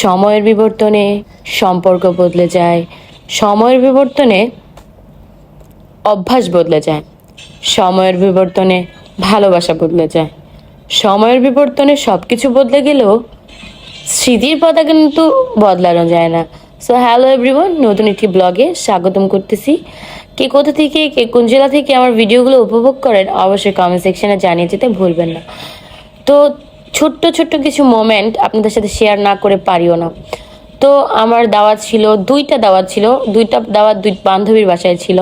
সময়ের বিবর্তনে সম্পর্ক বদলে যায়, সময়ের বিবর্তনে অভ্যাস বদলে যায়, সময়ের বিবর্তনে ভালোবাসা বদলে যায়, সময়ের বিবর্তনে সব কিছু বদলে গেলেও স্মৃতির পাতা কিন্তু বদলানো যায় না। সো হ্যালো এভরিওয়ান, নতুন একটি ব্লগে স্বাগতম করতেছি। কে কোথা থেকে, কে কোন জেলা থেকে আমার ভিডিওগুলো উপভোগ করেন অবশ্যই কমেন্ট সেকশনে জানিয়ে যেতে ভুলবেন না। তো ছোট্ট ছোট্ট কিছু মোমেন্ট আপনাদের সাথে শেয়ার না করে পারিও না। তো আমার দাওয়াত ছিল, দুইটা দাওয়াত দুই বান্ধবীর বাসায় ছিল।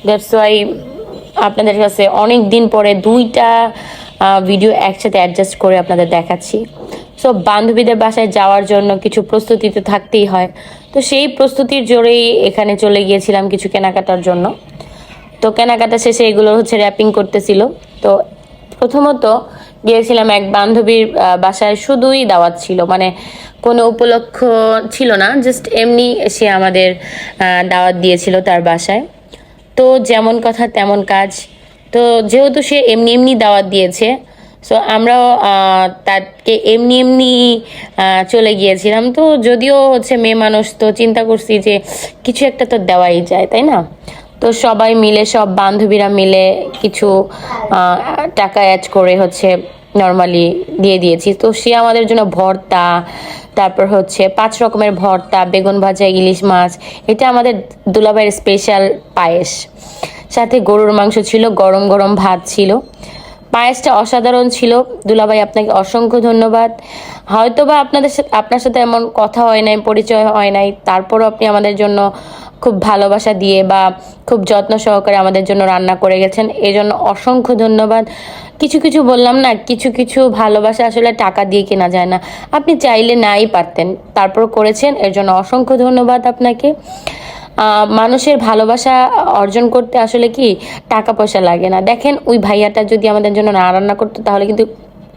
দ্যাটস ওয়াই আপনাদের কাছে অনেক দিন পরে দুইটা ভিডিও একসাথে অ্যাডজাস্ট করে আপনাদের দেখাচ্ছি। সো বান্ধবীদের বাসায় যাওয়ার জন্য কিছু প্রস্তুতি তো থাকতেই হয়। তো সেই প্রস্তুতির জোরেই এখানে চলে গিয়েছিলাম কিছু কেনাকাটার জন্য। তো কেনাকাটা শেষে এগুলো র্যাপিং করতেছিল। তো প্রথমত গিয়েছিলাম এক বান্ধবীর বাসায়, শুধুই দাওয়াত ছিল, মানে কোনো উপলক্ষ ছিল না, জাস্ট এমনি সে আমাদের দাওয়াত দিয়েছিল তার বাসায়। তো যেমন কথা তেমন কাজ। তো যেহেতু সে এমনি এমনি দাওয়াত দিয়েছে, সো আমরাও তাকে এমনি এমনি চলে গিয়েছিলাম। তো যদিও মেয়ে মানুষ, তো চিন্তা করছি যে কিছু একটা তো দেওয়াই যায়, তাই না? তো সবাই মিলে, সব বান্ধবীরা মিলে কিছু টাকা অ্যাড করে নর্মালি দিয়ে দিয়েছি। তো সে আমাদের জন্য ভর্তা, তারপর 5 রকমের ভর্তা, বেগুন ভাজা, ইলিশ মাছ, এটা আমাদের দুলাভাইয়ের স্পেশাল পায়েস, সাথে গরুর মাংস ছিল, গরম গরম ভাত ছিল। পায়েসটা অসাধারণ ছিল। দুলাভাই, আপনাকে অসংখ্য ধন্যবাদ। হয়তোবা আপনার সাথে এমন কথা হয় নাই, পরিচয় হয় নাই, তারপরও আপনি আমাদের জন্য খুব ভালোবাসা দিয়ে বা খুব যত্ন সহকারে আমাদের জন্য রান্না করে গেছেন, এই জন্য অসংখ্য ধন্যবাদ। কিছু কিছু বললাম না, কিছু কিছু ভালোবাসা আসলে টাকা দিয়ে কেনা যায় না। আপনি চাইলে নাই পারতেন, তারপর করেছেন, এর জন্য অসংখ্য ধন্যবাদ আপনাকে। মানুষের ভালোবাসা অর্জন করতে আসলে কি টাকা পয়সা লাগে না। দেখেন, ওই ভাইয়াটা যদি আমাদের জন্য না রান্না করতো তাহলে কিন্তু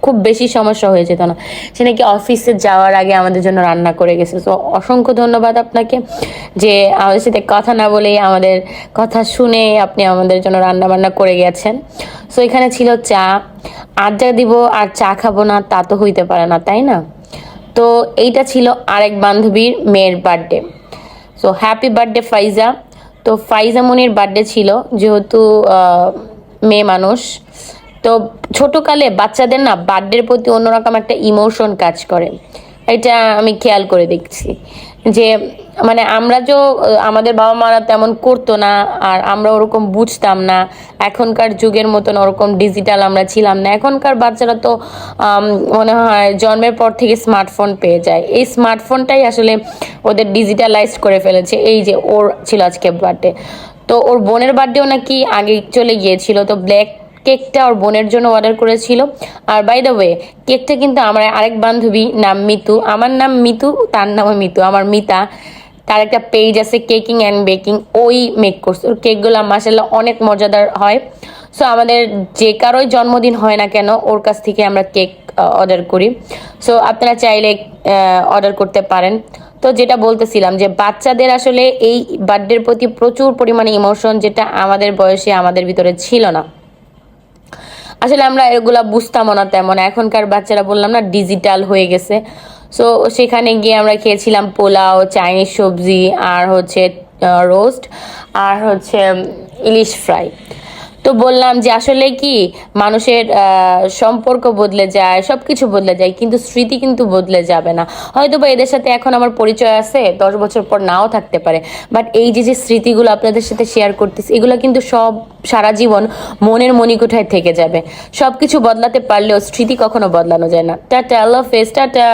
খুব বেশি সমস্যা হয়ে যেত না। সে নাকি অফিসে যাওয়ার আগে আমাদের জন্য রান্না করে গেছে। তো অসংখ্য ধন্যবাদ আপনাকে, যে আমাদের সাথে কথা না বলেই, আমাদের কথা শুনে আপনি আমাদের জন্য রান্না বান্না করে গেছেন। সো এখানে ছিল চা। আড্ডা দিব আর চা খাবো না, তা তো হইতে পারে না, তাই না? তো এইটা ছিল আরেক বান্ধবীর মেয়ের বার্থডে। সো হ্যাপি বার্থডে ফাইজা। তো ফাইজা মনির বার্থডে ছিল, যেহেতু মেয়ে মানুষ, তো ছোটকালে বাচ্চাদের না বার্থডের প্রতি অন্যরকম একটা ইমোশন কাজ করে। এটা আমি খেয়াল করে দেখছি যে মানে আমাদের বাবা মারা তেমন করতো না, আর আমরা ওরকম বুঝতাম না। এখনকার যুগের মতন ওরকম ডিজিটাল আমরা ছিলাম না। এখনকার বাচ্চারা তো মনে হয় জন্মের পর থেকে স্মার্টফোন পেয়ে যায়। এই স্মার্টফোনটাই আসলে ওদের ডিজিটালাইজড করে ফেলেছে। এই যে ওর ছিল আজকে বার্থডে, তো ওর বোনের বার্থডেও নাকি আগে চলে গিয়েছিল। তো ব্ল্যাক কেকটা ওর বোনের জন্য অর্ডার করেছিল। আর বাই দ্য ওয়ে, কেকটা কিন্তু আমার আরেক বান্ধবী, নাম মিতু, আমার নাম মিতু, তার নামও মিতু, আমার মিতা, তার একটা পেজ আছে কেকিং অ্যান্ড বেকিং, ওই মেক করছে। ওর কেকগুলো মাশাআল্লাহ অনেক মজাদার হয়। সো আমাদের যে কারোই জন্মদিন হয় না কেন, ওর কাছ থেকে আমরা কেক অর্ডার করি। সো আপনারা চাইলে অর্ডার করতে পারেন। তো যেটা বলতেছিলাম, যে বাচ্চাদের আসলে এই বার্থডের প্রতি প্রচুর পরিমাণে ইমোশন, যেটা আমাদের বয়সে আমাদের ভিতরে ছিল না। আসলে আমরা এগুলা বুঝতামও না তেমন। এখনকার বাচ্চারা, বললাম না, ডিজিটাল হয়ে গেছে। সো সেখানে গিয়ে আমরা খেয়েছিলাম পোলাও, চাইনিজ সবজি, আর রোস্ট, আর ইলিশ ফ্রাই। তো বললাম যে আসলে কি মানুষের সম্পর্ক বদলে যায়, সব কিছু বদলে যায়, কিন্তু স্মৃতি কিন্তু বদলে যাবে না। হয়তো বা এদের সাথে এখন আমার পরিচয় আছে, 10 বছর পর নাও থাকতে পারে, বাট এই যে যে স্মৃতিগুলো আপনাদের সাথে শেয়ার করতেছি, এগুলো কিন্তু সব সারা জীবন মনের মণিকোঠায় থেকে যাবে। সব কিছু বদলাতে পারলেও স্মৃতি কখনো বদলানো যায় না। টাটা, আল্লাহ হাফেজ, টাটা।